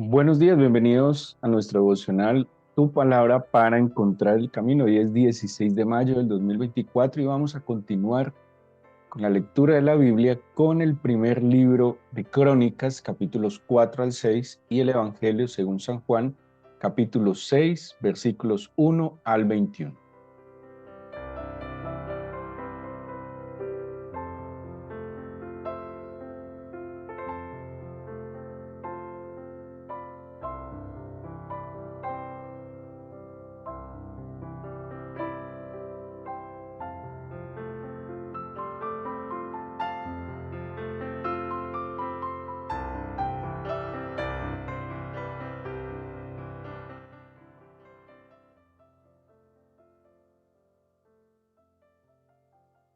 Buenos días, bienvenidos a nuestro devocional Tu Palabra para Encontrar el Camino. Hoy es 16 de mayo del 2024 y vamos a continuar con la lectura de la Biblia con el primer libro de Crónicas, capítulos 4 al 6 y el Evangelio según San Juan, capítulo 6, versículos 1 al 21.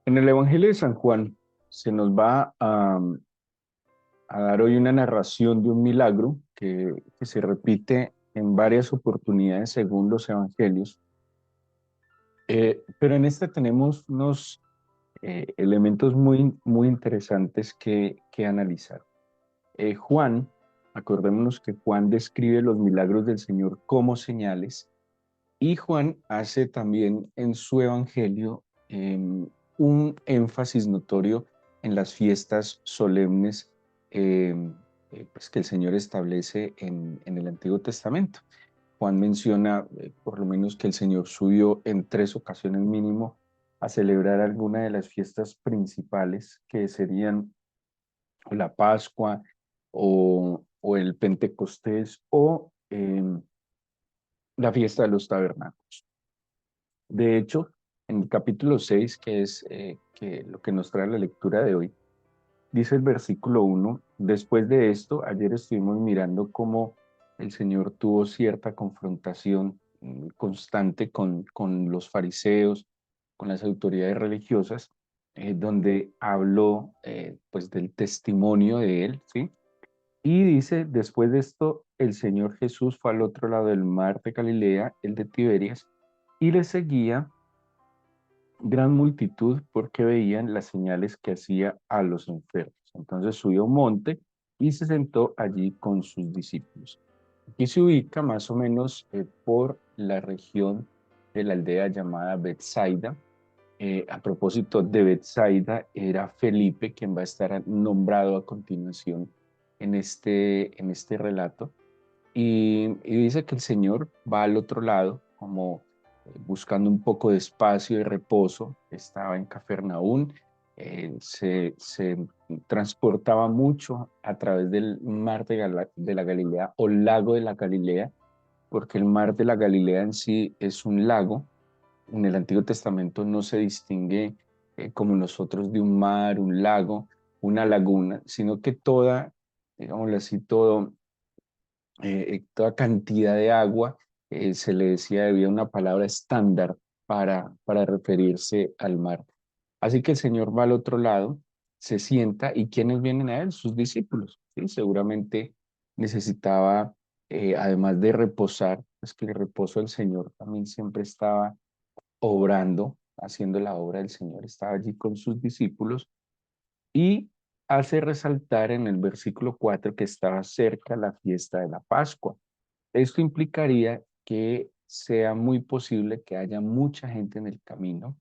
En el Evangelio de San Juan se nos va a dar hoy una narración de un milagro que se repite en varias oportunidades según los evangelios. Pero en esta tenemos unos elementos muy interesantes que analizar. Juan, acordémonos que Juan describe los milagros del Señor como señales y Juan hace también en su evangelio un énfasis notorio en las fiestas solemnes pues que el Señor establece en el Antiguo Testamento. Juan menciona por lo menos que el Señor subió en 3 ocasiones mínimo a celebrar alguna de las fiestas principales que serían la Pascua o el Pentecostés o la fiesta de los tabernáculos. De hecho, en el capítulo 6, que es lo que nos trae la lectura de hoy, dice el versículo 1: después de esto, ayer estuvimos mirando cómo el Señor tuvo cierta confrontación constante con los fariseos, con las autoridades religiosas, donde habló pues del testimonio de él, ¿sí? Y dice, después de esto, el Señor Jesús fue al otro lado del mar de Galilea, el de Tiberias, y le seguía gran multitud porque veían las señales que hacía a los enfermos. Entonces subió a un monte y se sentó allí con sus discípulos. Aquí se ubica más o menos por la región de la aldea llamada Betsaida. A propósito de Betsaida, era Felipe quien va a estar nombrado a continuación en este relato. Y dice que el Señor va al otro lado, como buscando un poco de espacio y reposo. Estaba en Cafarnaún, se transportaba mucho a través del mar de la Galilea o lago de la Galilea, porque el mar de la Galilea en sí es un lago. En el Antiguo Testamento no se distingue como nosotros de un mar, un lago, una laguna, sino que toda, digámoslo así, toda cantidad de agua, se le decía, había una palabra estándar para referirse al mar. Así que el Señor va al otro lado, se sienta, ¿y quiénes vienen a él? Sus discípulos, ¿sí? Seguramente necesitaba, además de reposar, pues que el reposo del Señor también siempre estaba obrando, haciendo la obra del Señor, estaba allí con sus discípulos y hace resaltar en el versículo 4 que estaba cerca la fiesta de la Pascua. Esto implicaría que sea muy posible que haya mucha gente en el camino,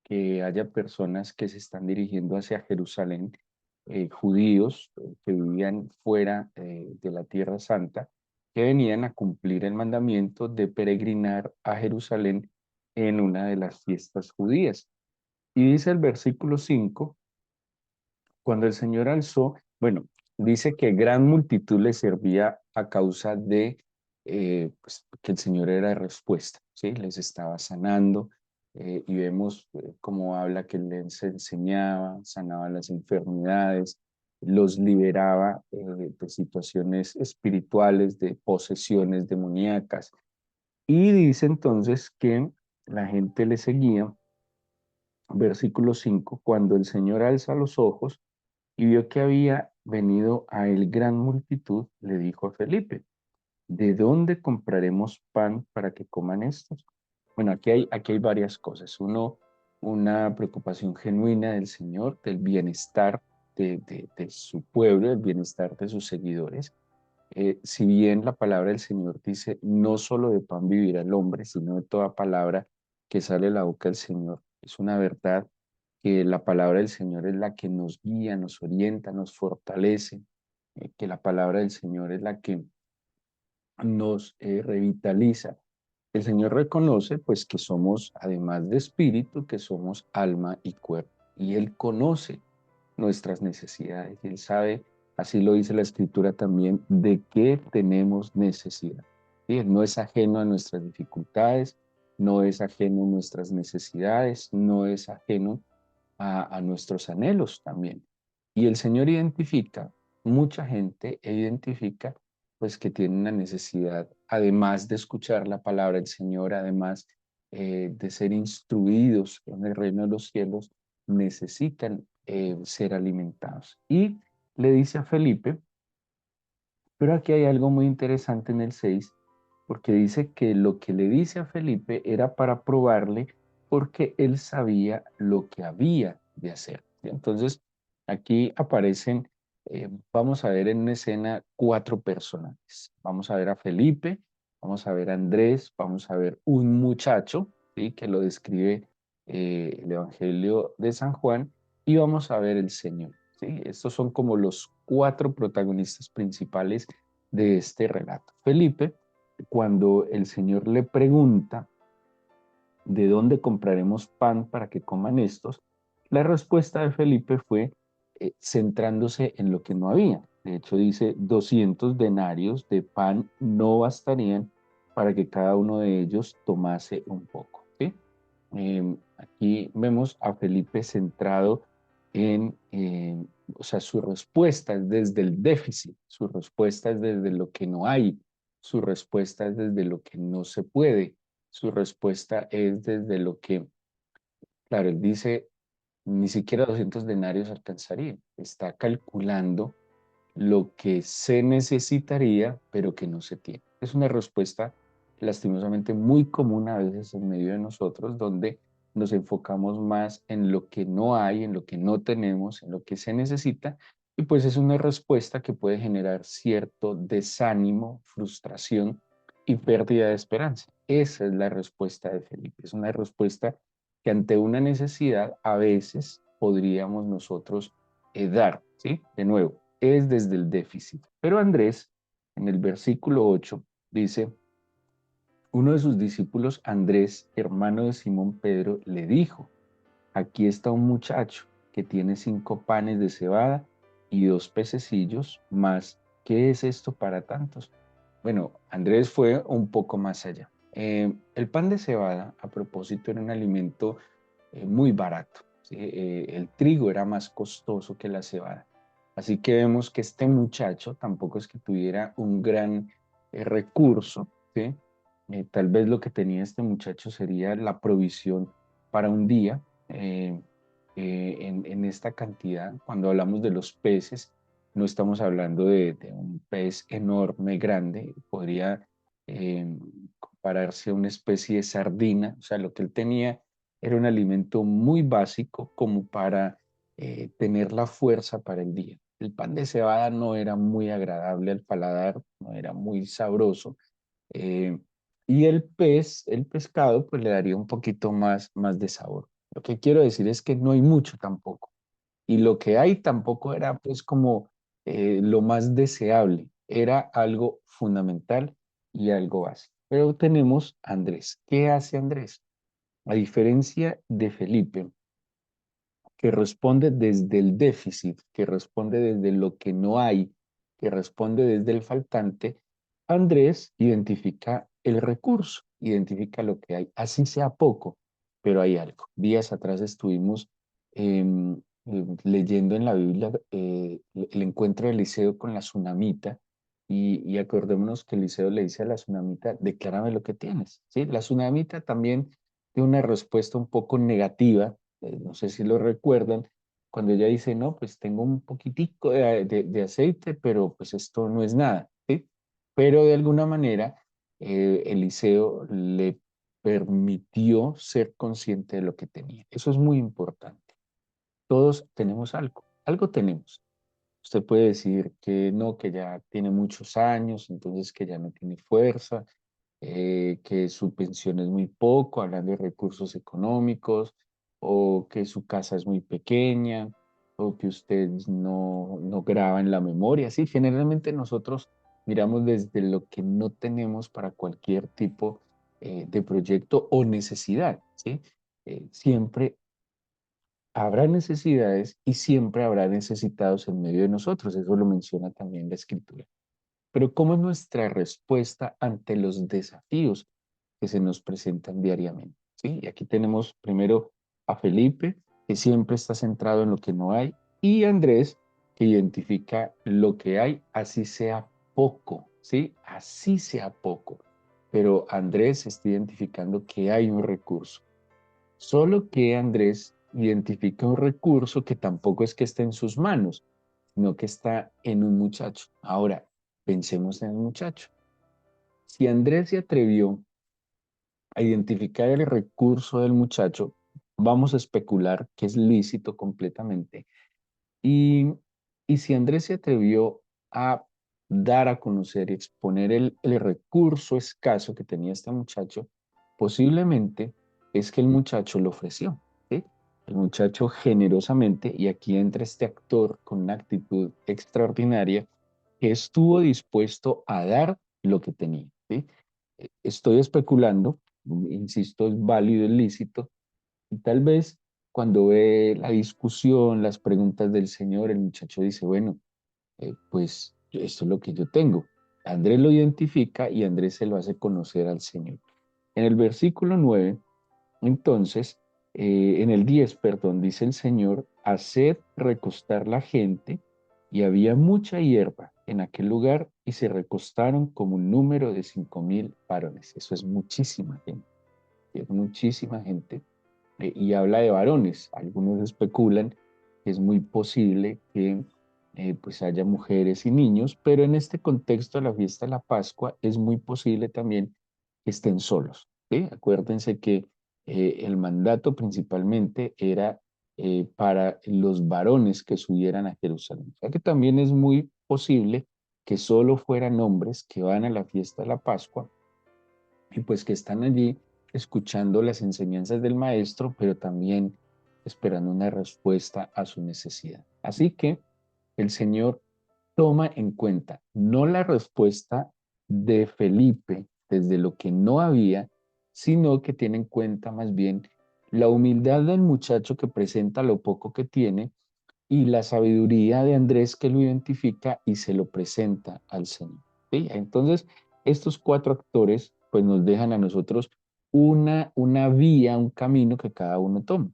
que haya personas que se están dirigiendo hacia Jerusalén, judíos que vivían fuera de la Tierra Santa, que venían a cumplir el mandamiento de peregrinar a Jerusalén en una de las fiestas judías. Y dice el versículo 5: cuando el Señor alzó, bueno, dice que gran multitud le servía a causa de pues, que el Señor era respuesta, ¿sí? Les estaba sanando, y vemos cómo habla que les enseñaba, sanaba las enfermedades, los liberaba de situaciones espirituales, de posesiones demoníacas. Y dice entonces que la gente le seguía. Versículo 5: cuando el Señor alza los ojos y vio que había venido a él gran multitud, le dijo a Felipe: ¿de dónde compraremos pan para que coman estos? Bueno, aquí hay varias cosas. Uno, una preocupación genuina del Señor, del bienestar de su pueblo, del bienestar de sus seguidores. Si bien la palabra del Señor dice, no solo de pan vivirá el hombre, sino de toda palabra que sale de la boca del Señor. Es una verdad que la palabra del Señor es la que nos guía, nos orienta, nos fortalece, que la palabra del Señor es la que nos revitaliza. El Señor reconoce pues que somos, además de espíritu, que somos alma y cuerpo. Y Él conoce nuestras necesidades. Y Él sabe, así lo dice la Escritura también, de qué tenemos necesidad. ¿Sí? Él no es ajeno a nuestras dificultades, no es ajeno a nuestras necesidades, no es ajeno a nuestros anhelos también. Y el Señor identifica, mucha gente identifica pues que tiene una necesidad, además de escuchar la palabra del Señor, además de ser instruidos en el reino de los cielos, necesitan ser alimentados. Y le dice a Felipe, pero aquí hay algo muy interesante en el 6 porque dice que lo que le dice a Felipe era para probarle porque él sabía lo que había de hacer. Entonces, aquí aparecen, vamos a ver en una escena cuatro personajes. Vamos a ver a Felipe, vamos a ver a Andrés, vamos a ver un muchacho, ¿sí? Que lo describe el Evangelio de San Juan, y vamos a ver el Señor. ¿Sí? Estos son como los cuatro protagonistas principales de este relato. Felipe, cuando el Señor le pregunta de dónde compraremos pan para que coman estos, la respuesta de Felipe fue centrándose en lo que no había. De hecho, dice 200 denarios de pan no bastarían para que cada uno de ellos tomase un poco. ¿Sí? Aquí vemos a Felipe centrado o sea, su respuesta es desde el déficit, su respuesta es desde lo que no hay, su respuesta es desde lo que no se puede, su respuesta es desde lo que, claro, él dice, ni siquiera 200 denarios alcanzarían, está calculando lo que se necesitaría, pero que no se tiene. Es una respuesta lastimosamente muy común a veces en medio de nosotros, donde nos enfocamos más en lo que no hay, en lo que no tenemos, en lo que se necesita, y pues es una respuesta que puede generar cierto desánimo, frustración y pérdida de esperanza. Esa es la respuesta de Felipe. Es una respuesta que ante una necesidad a veces podríamos nosotros dar, ¿sí? De nuevo, es desde el déficit. Pero Andrés, en el versículo 8, dice, uno de sus discípulos, Andrés, hermano de Simón Pedro, le dijo, aquí está un muchacho que tiene 5 panes de cebada y 2 pececillos, más, ¿qué es esto para tantos? Bueno, Andrés fue un poco más allá. El pan de cebada, a propósito, era un alimento muy barato. ¿Sí? El trigo era más costoso que la cebada. Así que vemos que este muchacho tampoco es que tuviera un gran recurso. ¿Sí? Tal vez lo que tenía este muchacho sería la provisión para un día en esta cantidad. Cuando hablamos de los peces, no estamos hablando de un pez enorme, grande, podría eh, compararse a una especie de sardina, o sea, lo que él tenía era un alimento muy básico como para tener la fuerza para el día. El pan de cebada no era muy agradable al paladar, no era muy sabroso. eh, y el pez, el pescado, pues le daría un poquito más de sabor. Lo que quiero decir es que no hay mucho tampoco. Y lo que hay tampoco era pues como lo más deseable. Era algo fundamental y algo básico. Pero tenemos a Andrés. ¿Qué hace Andrés? A diferencia de Felipe, que responde desde el déficit, que responde desde lo que no hay, que responde desde el faltante, Andrés identifica el recurso, identifica lo que hay, así sea poco, pero hay algo. Días atrás estuvimos leyendo en la Biblia el encuentro de Eliseo con la tsunamita, y acordémonos que Eliseo le dice a la tsunamita, declárame lo que tienes. ¿Sí? La tsunamita también tiene una respuesta un poco negativa, no sé si lo recuerdan, cuando ella dice, no, pues tengo un poquitico de aceite, pero pues esto no es nada, ¿sí? Pero de alguna manera, Eliseo le permitió ser consciente de lo que tenía. Eso es muy importante. Todos tenemos algo, algo tenemos. Usted puede decir que no, que ya tiene muchos años, entonces que ya no tiene fuerza, que su pensión es muy poco, hablando de recursos económicos, o que su casa es muy pequeña, o que usted no graba en la memoria. Sí, generalmente nosotros miramos desde lo que no tenemos para cualquier tipo de proyecto o necesidad, ¿sí? Siempre habrá necesidades y siempre habrá necesitados en medio de nosotros. Eso lo menciona también la Escritura. Pero ¿cómo es nuestra respuesta ante los desafíos que se nos presentan diariamente? ¿Sí? Y aquí tenemos primero a Felipe, que siempre está centrado en lo que no hay, y a Andrés, que identifica lo que hay, así sea poco, ¿sí? Así sea poco. Pero Andrés está identificando que hay un recurso. Solo que Andrés identifica un recurso que tampoco es que esté en sus manos, sino que está en un muchacho. Ahora, pensemos en el muchacho. Si Andrés se atrevió a identificar el recurso del muchacho, vamos a especular que es lícito completamente. Y, y si Andrés se atrevió a dar a conocer y exponer el recurso escaso que tenía este muchacho, posiblemente es que el muchacho lo ofreció, ¿sí? El muchacho generosamente, y aquí entra este actor con una actitud extraordinaria, que estuvo dispuesto a dar lo que tenía, ¿sí? Estoy especulando, insisto, es válido, es lícito, y tal vez cuando ve la discusión, las preguntas del Señor, el muchacho dice, bueno, pues esto es lo que yo tengo. Andrés lo identifica y Andrés se lo hace conocer al Señor. En el versículo 9, entonces, en el 10, perdón, dice el Señor, haced recostar la gente, y había mucha hierba en aquel lugar, y se recostaron como un número de 5,000 varones. Eso es muchísima gente y habla de varones. Algunos especulan que es muy posible que pues haya mujeres y niños, pero en este contexto de la fiesta de la Pascua es muy posible también que estén solos. ¿Sí? Acuérdense que el mandato principalmente era para los varones que subieran a Jerusalén. O sea que también es muy posible que solo fueran hombres que van a la fiesta de la Pascua y pues que están allí escuchando las enseñanzas del maestro, pero también esperando una respuesta a su necesidad. Así que el Señor toma en cuenta no la respuesta de Felipe desde lo que no había, sino que tiene en cuenta más bien la humildad del muchacho que presenta lo poco que tiene y la sabiduría de Andrés que lo identifica y se lo presenta al Señor. ¿Sí? Entonces, estos cuatro actores pues nos dejan a nosotros una vía, un camino que cada uno toma.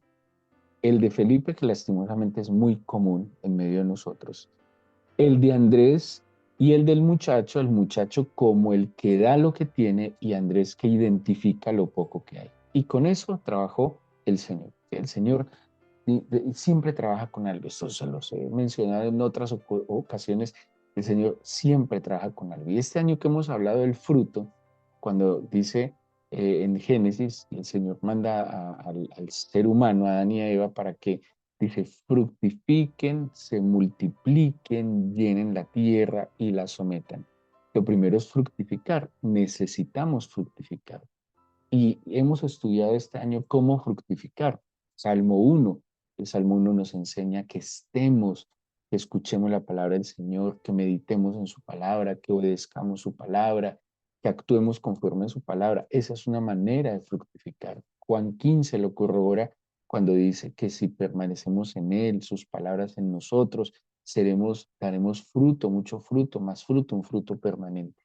El de Felipe, que lastimosamente es muy común en medio de nosotros. El de Andrés y el muchacho como el que da lo que tiene y Andrés que identifica lo poco que hay. Y con eso trabajó el Señor. El Señor siempre trabaja con algo. Esto se los he mencionado en otras ocasiones. El Señor siempre trabaja con algo. Y este año que hemos hablado del fruto, cuando dice en Génesis, el Señor manda al ser humano, a Adán y a Eva, para que, dice, fructifiquen, se multipliquen, llenen la tierra y la sometan. Lo primero es fructificar. Necesitamos fructificar. Y hemos estudiado este año cómo fructificar. Salmo 1. El Salmo 1 nos enseña que estemos, que escuchemos la palabra del Señor, que meditemos en su palabra, que obedezcamos su palabra, que actuemos conforme a su palabra. Esa es una manera de fructificar. Juan 15 lo corrobora cuando dice que si permanecemos en Él, sus palabras en nosotros, daremos fruto, mucho fruto, más fruto, un fruto permanente.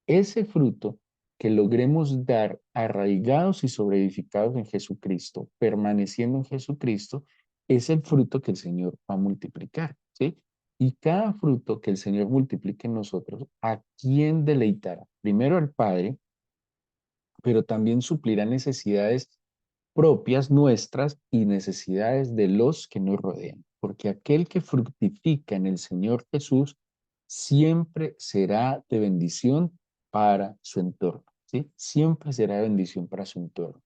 Ese fruto que logremos dar arraigados y sobreedificados en Jesucristo, permaneciendo en Jesucristo, es el fruto que el Señor va a multiplicar, ¿sí? Y cada fruto que el Señor multiplique en nosotros, ¿a quién deleitará? Primero al Padre, pero también suplirá necesidades propias nuestras y necesidades de los que nos rodean, porque aquel que fructifica en el Señor Jesús siempre será de bendición para su entorno, ¿sí? Siempre será de bendición para su entorno.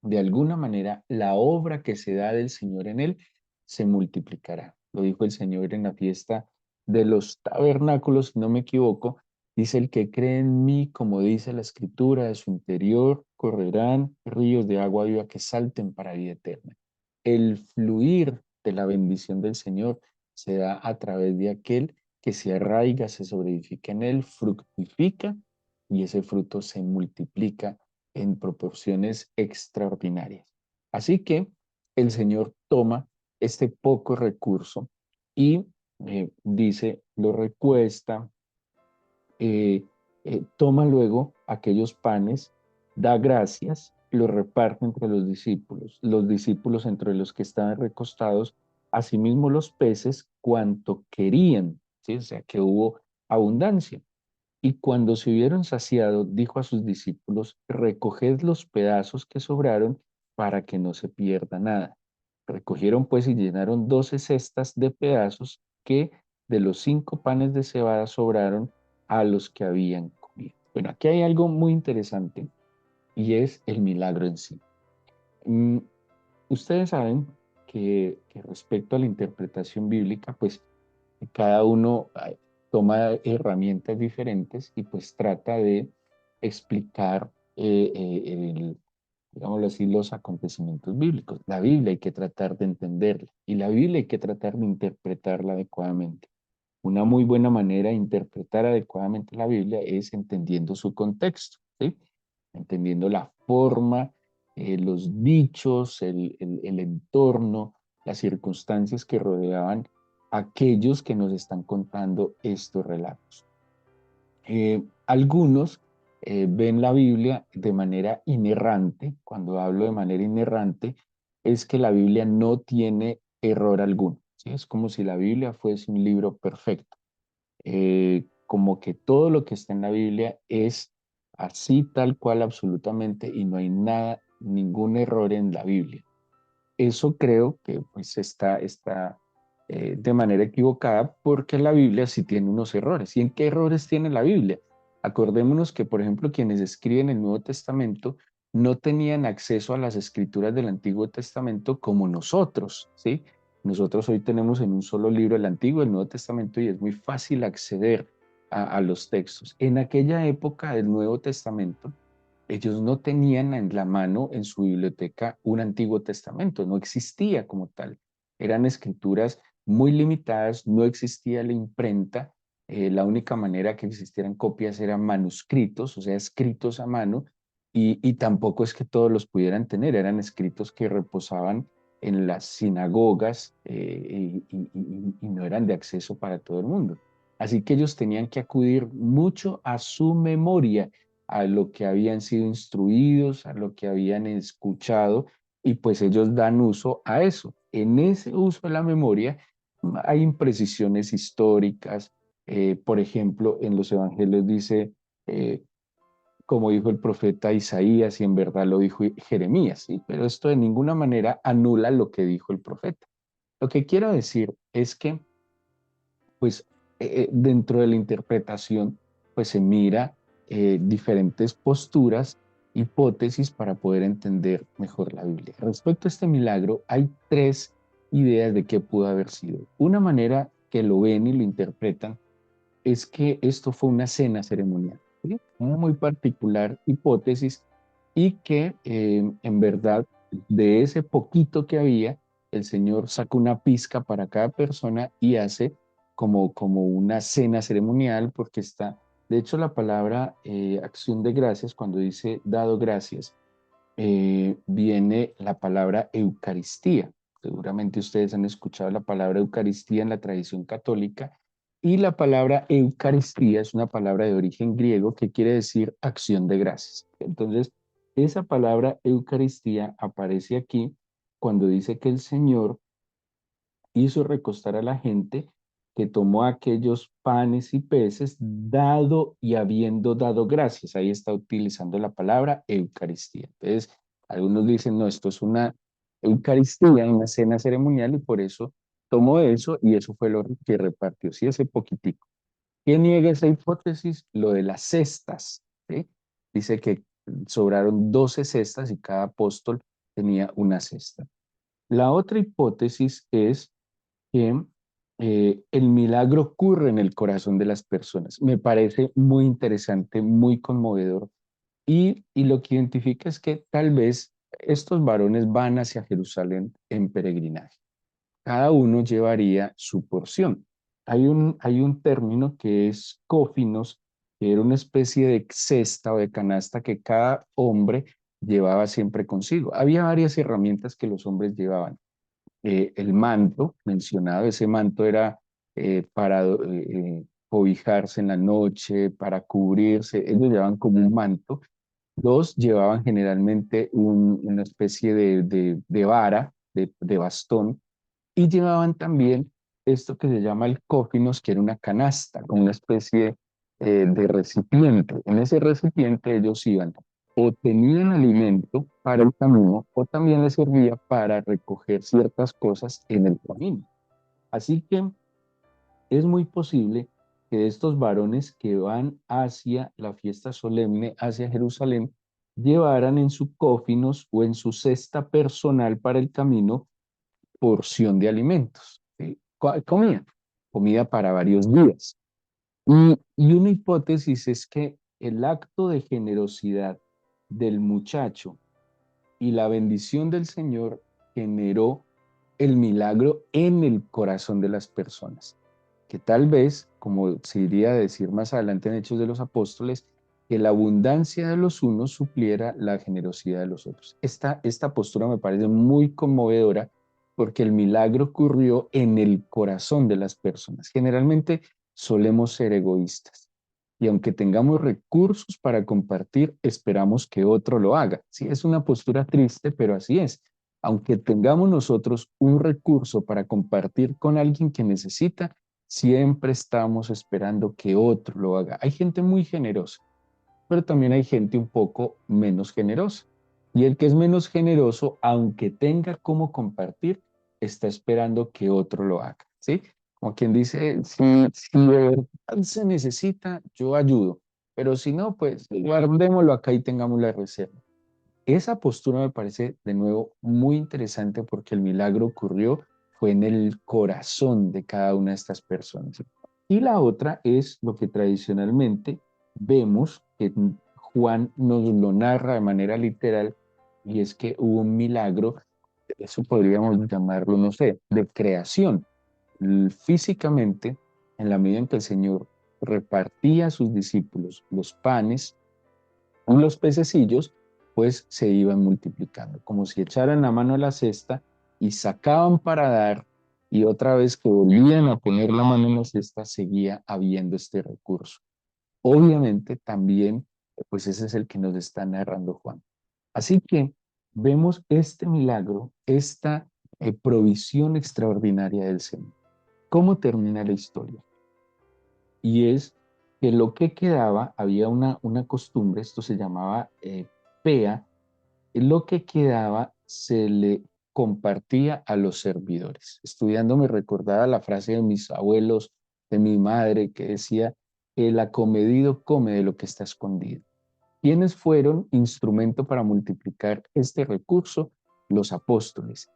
De alguna manera, la obra que se da del Señor en él se multiplicará. Lo dijo el Señor en la fiesta de los tabernáculos, si no me equivoco, dice: el que cree en mí, como dice la escritura, de su interior correrán ríos de agua viva que salten para vida eterna. El fluir de la bendición del Señor se da a través de aquel que se arraiga, se sobreedifica en él, fructifica y ese fruto se multiplica en proporciones extraordinarias. Así que el Señor toma este poco recurso y dice, lo recuesta, eh, toma luego aquellos panes, da gracias, los reparte entre los discípulos entre los que estaban recostados, asimismo los peces cuanto querían, ¿sí? O sea que hubo abundancia. Y cuando se hubieron saciado, dijo a sus discípulos: recoged los pedazos que sobraron para que no se pierda nada. Recogieron pues y llenaron 12 cestas de pedazos que de los 5 panes de cebada sobraron a los que habían comido. Bueno, aquí hay algo muy interesante y es el milagro en sí. Mm, Ustedes saben que respecto a la interpretación bíblica, pues cada uno toma herramientas diferentes y pues trata de explicar, digámoslo así, los acontecimientos bíblicos. La Biblia hay que tratar de entenderla y la Biblia hay que tratar de interpretarla adecuadamente. Una muy buena manera de interpretar adecuadamente la Biblia es entendiendo su contexto, ¿sí? Entendiendo la forma, los dichos, el entorno, las circunstancias que rodeaban a aquellos que nos están contando estos relatos. Algunos ven la Biblia de manera inerrante. Cuando hablo de manera inerrante, es que la Biblia no tiene error alguno, ¿sí? Es como si la Biblia fuese un libro perfecto, como que todo lo que está en la Biblia es así tal cual absolutamente y no hay nada, ningún error en la Biblia. Eso creo que pues está de manera equivocada porque la Biblia sí tiene unos errores. ¿Y en qué errores tiene la Biblia? Acordémonos que, por ejemplo, quienes escriben el Nuevo Testamento no tenían acceso a las escrituras del Antiguo Testamento como nosotros, ¿sí? Nosotros hoy tenemos en un solo libro el Antiguo y el Nuevo Testamento y es muy fácil acceder a los textos. En aquella época del Nuevo Testamento, ellos no tenían en la mano en su biblioteca un Antiguo Testamento, no existía como tal. Eran escrituras muy limitadas, no existía la imprenta, la única manera que existieran copias eran manuscritos, o sea, escritos a mano, y tampoco es que todos los pudieran tener, eran escritos que reposaban en las sinagogas y no eran de acceso para todo el mundo. Así que ellos tenían que acudir mucho a su memoria, a lo que habían sido instruidos, a lo que habían escuchado, y pues ellos dan uso a eso. En ese uso de la memoria hay imprecisiones históricas. Por ejemplo, en los evangelios dice, como dijo el profeta Isaías, y en verdad lo dijo Jeremías, ¿sí? Pero esto de ninguna manera anula lo que dijo el profeta. Lo que quiero decir es que pues dentro de la interpretación, pues se mira diferentes posturas, hipótesis para poder entender mejor la Biblia. Respecto a este milagro, hay 3 ideas de qué pudo haber sido. Una manera que lo ven y lo interpretan es que esto fue una cena ceremonial, ¿sí? Una muy particular hipótesis y que en verdad de ese poquito que había, el Señor saca una pizca para cada persona y hace como una cena ceremonial porque está, de hecho la palabra acción de gracias, cuando dice dado gracias, viene la palabra Eucaristía. Seguramente ustedes han escuchado la palabra Eucaristía en la tradición católica y la palabra Eucaristía es una palabra de origen griego que quiere decir acción de gracias. Entonces, esa palabra Eucaristía aparece aquí cuando dice que el Señor hizo recostar a la gente, que tomó aquellos panes y peces, dado y habiendo dado gracias. Ahí está utilizando la palabra Eucaristía. Entonces, algunos dicen, no, esto es una Eucaristía, una cena ceremonial, y por eso tomó eso y eso fue lo que repartió, sí, ese poquitico. ¿Quién niega esa hipótesis? Lo de las cestas, ¿sí? Dice que sobraron 12 cestas y cada apóstol tenía una cesta. La otra hipótesis es que el milagro ocurre en el corazón de las personas. Me parece muy interesante, muy conmovedor. Y lo que identifica es que tal vez estos varones van hacia Jerusalén en peregrinaje. Cada uno llevaría su porción. Hay un término que es cófinos, que era una especie de cesta o de canasta que cada hombre llevaba siempre consigo. Había varias herramientas que los hombres llevaban. El manto mencionado, ese manto era para cobijarse en la noche, para cubrirse. Ellos llevaban como un manto. Dos llevaban generalmente una especie de vara, de bastón, y llevaban también esto que se llama el cófinos, que era una canasta, como una especie de recipiente. En ese recipiente ellos iban o tenían alimento para el camino o también les servía para recoger ciertas cosas en el camino. Así que es muy posible que estos varones que van hacia la fiesta solemne, hacia Jerusalén, llevaran en su cófinos o en su cesta personal para el camino porción de alimentos, ¿sí? Comida para varios días. Y una hipótesis es que el acto de generosidad del muchacho y la bendición del Señor generó el milagro en el corazón de las personas, que tal vez, como se iría a decir más adelante en Hechos de los Apóstoles, que la abundancia de los unos supliera la generosidad de los otros. Esta postura me parece muy conmovedora porque el milagro ocurrió en el corazón de las personas. Generalmente solemos ser egoístas y aunque tengamos recursos para compartir, esperamos que otro lo haga. Sí, es una postura triste, pero así es. Aunque tengamos nosotros un recurso para compartir con alguien que necesita, siempre estamos esperando que otro lo haga. Hay gente muy generosa, pero también hay gente un poco menos generosa. Y el que es menos generoso, aunque tenga cómo compartir, está esperando que otro lo haga, ¿sí? Como quien dice, si de verdad se necesita, yo ayudo, pero si no, pues guardémoslo acá y tengamos la reserva. Esa postura me parece de nuevo muy interesante porque el milagro ocurrió, fue en el corazón de cada una de estas personas. Y la otra es lo que tradicionalmente vemos que Juan nos lo narra de manera literal y es que hubo un milagro, eso podríamos llamarlo, no sé, de creación. Físicamente, en la medida en que el Señor repartía a sus discípulos los panes, los pececillos pues se iban multiplicando, como si echaran la mano a la cesta y sacaban para dar y otra vez que volvían a poner la mano en la cesta seguía habiendo este recurso. Obviamente también pues ese es el que nos está narrando Juan. Así que vemos este milagro, esta provisión extraordinaria del Señor. ¿Cómo termina la historia? Y es que lo que quedaba, había una costumbre, esto se llamaba pea, lo que quedaba se le compartía a los servidores. Estudiando me recordaba la frase de mis abuelos, de mi madre, que decía, el acomedido come de lo que está escondido. ¿Quiénes fueron instrumento para multiplicar este recurso? Los apóstoles.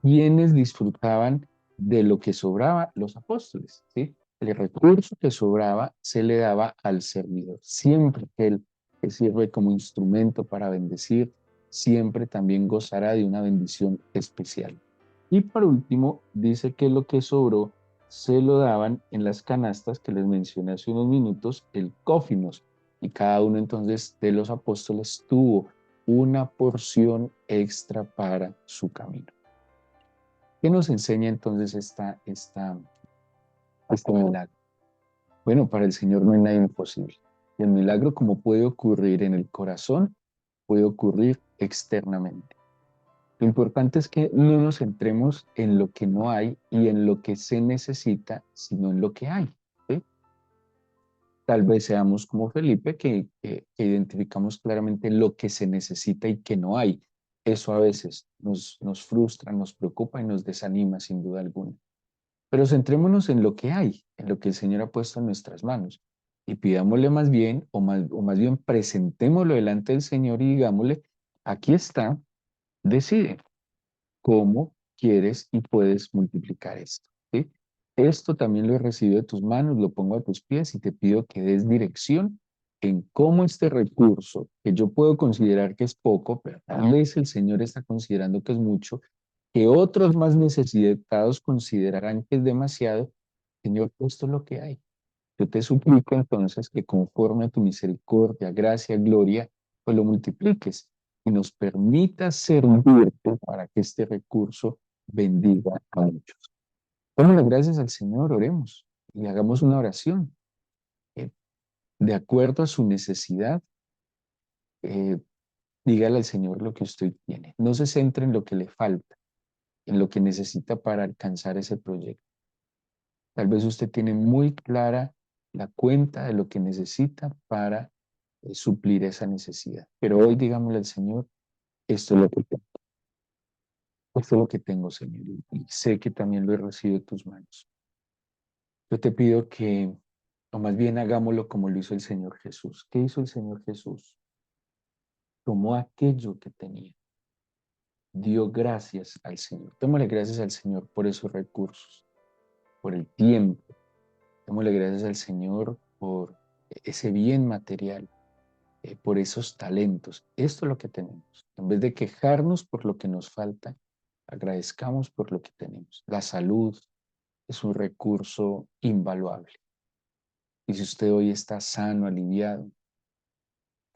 ¿Quiénes disfrutaban de lo que sobraba? Los apóstoles, ¿sí? El recurso que sobraba se le daba al servidor. Siempre que él que sirve como instrumento para bendecir, siempre también gozará de una bendición especial. Y por último, dice que lo que sobró se lo daban en las canastas que les mencioné hace unos minutos, el cófinos. Y cada uno entonces de los apóstoles tuvo una porción extra para su camino. ¿Qué nos enseña entonces este milagro? Bueno, para el Señor no hay nada imposible. Y el milagro, como puede ocurrir en el corazón, puede ocurrir externamente. Lo importante es que no nos centremos en lo que no hay y en lo que se necesita, sino en lo que hay. ¿Sí? Tal vez seamos como Felipe, que identificamos claramente lo que se necesita y que no hay. Eso a veces nos frustra, nos preocupa y nos desanima sin duda alguna. Pero centrémonos en lo que hay, en lo que el Señor ha puesto en nuestras manos. Y pidámosle más bien, o más bien presentémoslo delante del Señor y digámosle, aquí está, decide cómo quieres y puedes multiplicar esto. ¿Sí? esto también lo he recibido de tus manos, lo pongo a tus pies y te pido que des dirección en cómo este recurso, que yo puedo considerar que es poco, pero tal vez el Señor está considerando que es mucho, que otros más necesitados considerarán que es demasiado. Señor, esto es lo que hay. Yo te suplico entonces que conforme a tu misericordia, gracia, gloria, pues lo multipliques y nos permitas servirte para que este recurso bendiga a muchos. Démosle gracias al Señor, oremos y hagamos una oración. Eh, de acuerdo a su necesidad, eh, dígale al Señor lo que usted tiene. No se centre en lo que le falta, en lo que necesita para alcanzar ese proyecto. Tal vez usted tiene muy clara la cuenta de lo que necesita para suplir esa necesidad. Pero hoy digámosle al Señor, esto es lo que tengo, esto es lo que tengo, Señor, y sé que también lo he recibido de tus manos. Yo te pido que, o más bien hagámoslo como lo hizo el Señor Jesús. ¿Qué hizo el Señor Jesús? Tomó aquello que tenía, dio gracias al Señor. Démosle gracias al Señor por esos recursos, por el tiempo. Démosle gracias al Señor por ese bien material, por esos talentos. Esto es lo que tenemos. En vez de quejarnos por lo que nos falta, agradezcamos por lo que tenemos. La salud es un recurso invaluable. Y si usted hoy está sano, aliviado,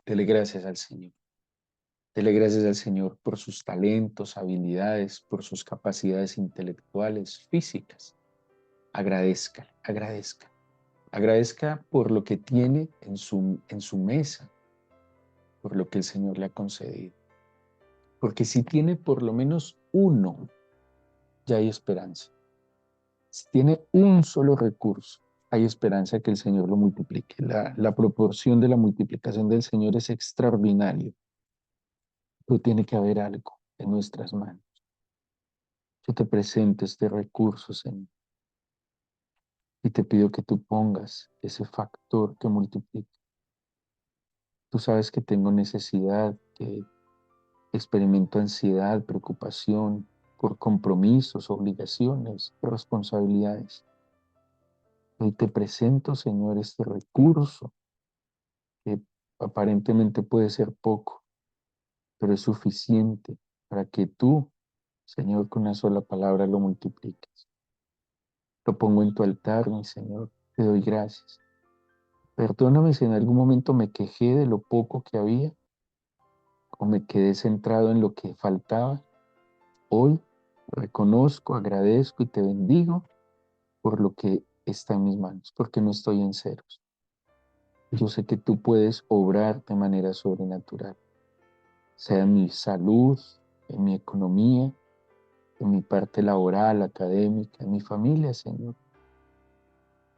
dele gracias al Señor. Dele gracias al Señor por sus talentos, habilidades, por sus capacidades intelectuales, físicas. Agradezca, agradezca. Agradezca por lo que tiene en su mesa, por lo que el Señor le ha concedido. Porque si tiene por lo menos uno, ya hay esperanza. Si tiene un solo recurso, hay esperanza que el Señor lo multiplique. La proporción de la multiplicación del Señor es extraordinaria. Pero tiene que haber algo en nuestras manos. Yo te presento este recurso, Señor, y te pido que tú pongas ese factor que multiplique. Tú sabes que tengo necesidad, que experimento ansiedad, preocupación por compromisos, obligaciones, responsabilidades. Hoy te presento, Señor, este recurso que aparentemente puede ser poco, pero es suficiente para que tú, Señor, con una sola palabra lo multipliques. Lo pongo en tu altar, mi Señor. Te doy gracias. Perdóname si en algún momento me quejé de lo poco que había o me quedé centrado en lo que faltaba. Hoy reconozco, agradezco y te bendigo por lo que está en mis manos, porque no estoy en ceros. Yo sé que tú puedes obrar de manera sobrenatural, sea en mi salud, en mi economía, en mi parte laboral, académica, en mi familia, Señor.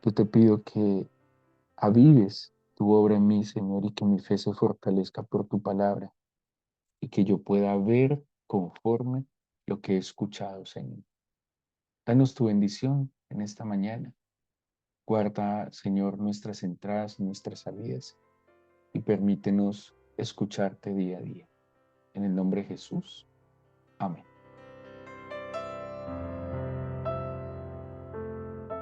Yo te pido que avives tu obra en mí, Señor, y que mi fe se fortalezca por tu palabra y que yo pueda ver conforme lo que he escuchado, Señor. Danos tu bendición en esta mañana. Guarda, Señor, nuestras entradas y nuestras salidas y permítenos escucharte día a día. En el nombre de Jesús. Amén.